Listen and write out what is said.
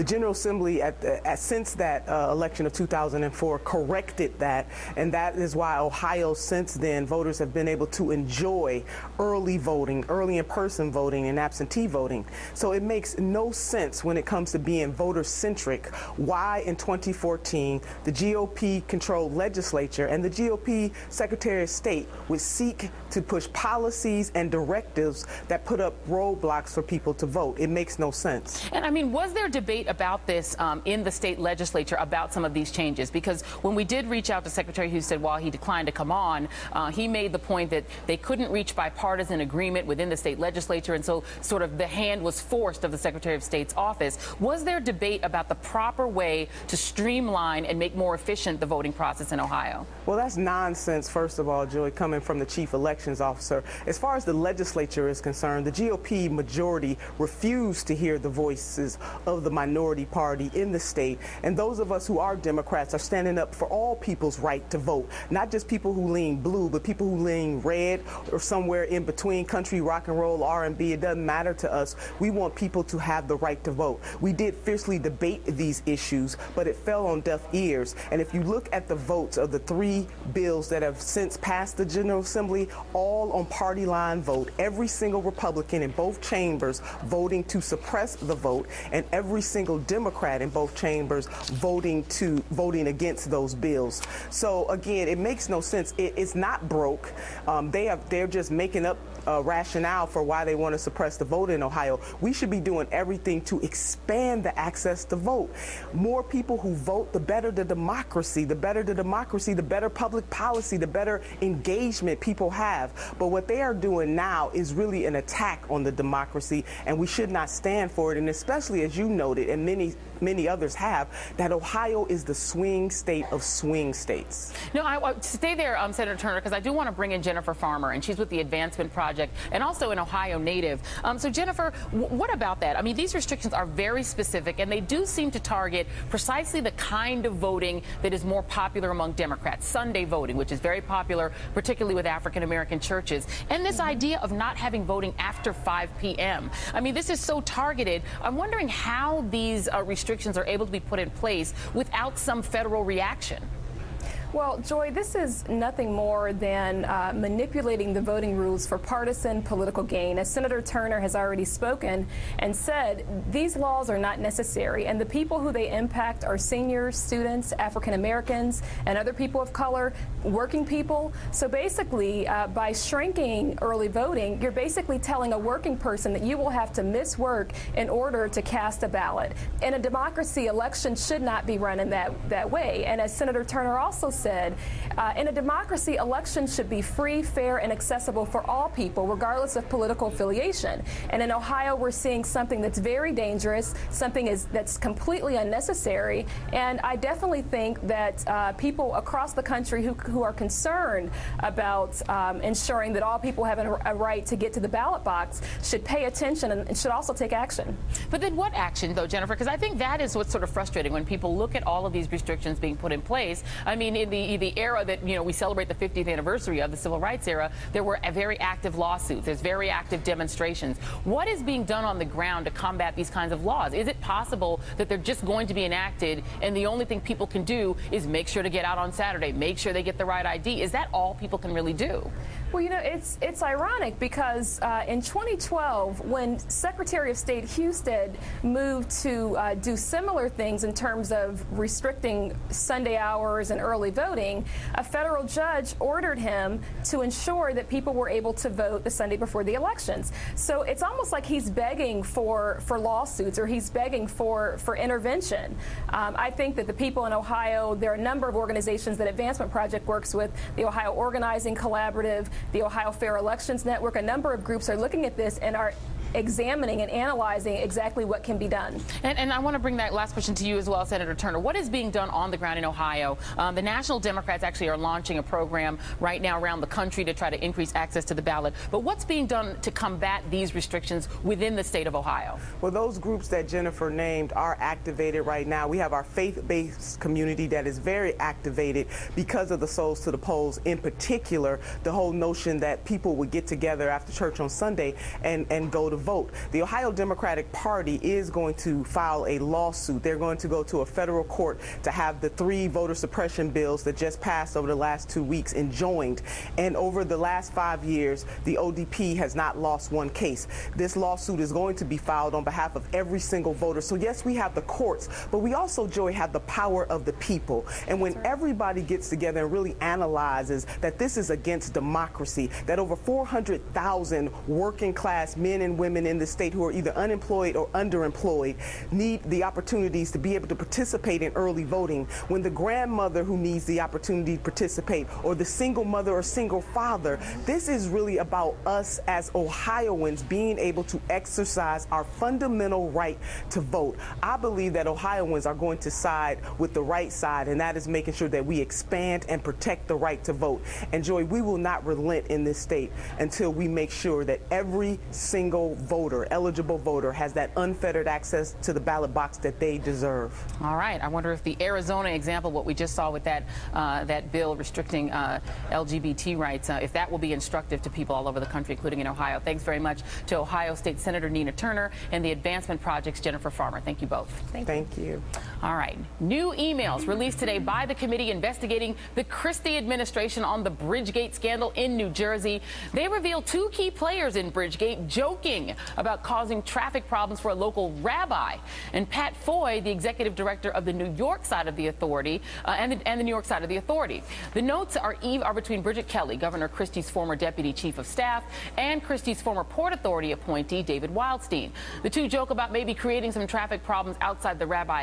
The General Assembly, since that election of 2004, corrected that, and that is why Ohio, since then, voters have been able to enjoy early voting, early in-person voting, and absentee voting. So it makes no sense when it comes to being voter-centric why in 2014 the GOP-controlled legislature and the GOP Secretary of State would seek to push policies and directives that put up roadblocks for people to vote. It makes no sense. And I mean, was there debate about this in the state legislature about some of these changes? Because when we did reach out to Secretary Husted while he declined to come on, he made the point that they couldn't reach bipartisan agreement within the state legislature, and so sort of the hand was forced of the Secretary of State's office. Was there debate about the proper way to streamline and make more efficient the voting process in Ohio? Well, that's nonsense, first of all, Joy, coming from the chief elections officer. As far as the legislature is concerned, the GOP majority refused to hear the voices of the minority party in the state, and those of us who are Democrats are standing up for all people's right to vote, not just people who lean blue, but people who lean red or somewhere in between, country, rock and roll, R&B. It doesn't matter to us. We want people to have the right to vote. We did fiercely debate these issues, but it fell on deaf ears. And if you look at the votes of the 3 bills that have since passed the General Assembly, all on party line vote, every single Republican in both chambers voting to suppress the vote, and every single Democrat in both chambers voting against those bills. So again, it makes no sense. It's not broke. They're just making up rationale for why they want to suppress the vote in Ohio. We should be doing everything to expand the access to vote. More people who vote, the better the democracy. The better the democracy, the better public policy, the better engagement people have. But what they are doing now is really an attack on the democracy, and we should not stand for it. And especially, as you noted, and many others have, that Ohio is the swing state of swing states. No, I stay there, Senator Turner, because I do want to bring in Jennifer Farmer, and she's with the Advancement Project and also an Ohio native. So Jennifer, what about that? I mean, these restrictions are very specific, and they do seem to target precisely the kind of voting that is more popular among Democrats. Sunday voting, which is very popular, particularly with African-American churches, and this idea of not having voting after 5 p.m. I mean, this is so targeted. I'm wondering how these restrictions are able to be put in place without some federal reaction. Well, Joy, this is nothing more than manipulating the voting rules for partisan political gain. As Senator Turner has already spoken and said, these laws are not necessary, and the people who they impact are seniors, students, African Americans, and other people of color, working people. So basically, by shrinking early voting, you're basically telling a working person that you will have to miss work in order to cast a ballot. In a democracy, elections should not be run in that way. And as Senator Turner also said, in a democracy, elections should be free, fair, and accessible for all people, regardless of political affiliation. And in Ohio, we're seeing something that's very dangerous, something that's completely unnecessary. And I definitely think that people across the country who are concerned about ensuring that all people have a right to get to the ballot box should pay attention and should also take action. But then what action, though, Jennifer? Because I think that is what's sort of frustrating when people look at all of these restrictions being put in place. I mean, in the era that, you know, we celebrate the 50th anniversary of the civil rights era, there were very active lawsuits. There's very active demonstrations. What is being done on the ground to combat these kinds of laws? Is it possible that they're just going to be enacted and the only thing people can do is make sure to get out on Saturday, make sure they get the right ID? Is that all people can really do? Well, you know, it's ironic because in 2012, when Secretary of State Husted moved to do similar things in terms of restricting Sunday hours and early voting, a federal judge ordered him to ensure that people were able to vote the Sunday before the elections. So it's almost like he's begging for lawsuits, or he's begging for intervention. I think that the people in Ohio, there are a number of organizations that Advancement Project works with, the Ohio Organizing Collaborative, the Ohio Fair Elections Network. A number of groups are looking at this and are examining and analyzing exactly what can be done. And I want to bring that last question to you as well, Senator Turner. What is being done on the ground in Ohio? The National Democrats actually are launching a program right now around the country to try to increase access to the ballot. But what's being done to combat these restrictions within the state of Ohio? Well, those groups that Jennifer named are activated right now. We have our faith-based community that is very activated because of the Souls to the Polls, in particular, the whole notion that people would get together after church on Sunday and go to vote. The Ohio Democratic Party is going to file a lawsuit. They're going to go to a federal court to have the 3 voter suppression bills that just passed over the last 2 weeks enjoined. And over the last 5 years, the ODP has not lost one case. This lawsuit is going to be filed on behalf of every single voter. So yes, we have the courts, but we also, Joy, have the power of the people. And when everybody gets together and really analyzes that this is against democracy, that over 400,000 working class men and women in the state who are either unemployed or underemployed need the opportunities to be able to participate in early voting, when the grandmother who needs the opportunity to participate, or the single mother or single father, this is really about us as Ohioans being able to exercise our fundamental right to vote. I believe that Ohioans are going to side with the right side, and that is making sure that we expand and protect the right to vote. And Joy, we will not relent in this state until we make sure that every single voter, eligible voter, has that unfettered access to the ballot box that they deserve. All right. I wonder if the Arizona example, what we just saw with that that bill restricting LGBT rights, if that will be instructive to people all over the country, including in Ohio. Thanks very much to Ohio State Senator Nina Turner and the Advancement Project's Jennifer Farmer. Thank you both. Thank you. All right. New emails released today by the committee investigating the Christie administration on the Bridgegate scandal in New Jersey. They reveal 2 key players in Bridgegate joking about causing traffic problems for a local rabbi. And Pat Foy, the executive director of the New York side of the authority, and the New York side of the authority. The notes are between Bridget Kelly, Governor Christie's former deputy chief of staff, and Christie's former Port Authority appointee, David Wildstein. The 2 joke about maybe creating some traffic problems outside the rabbi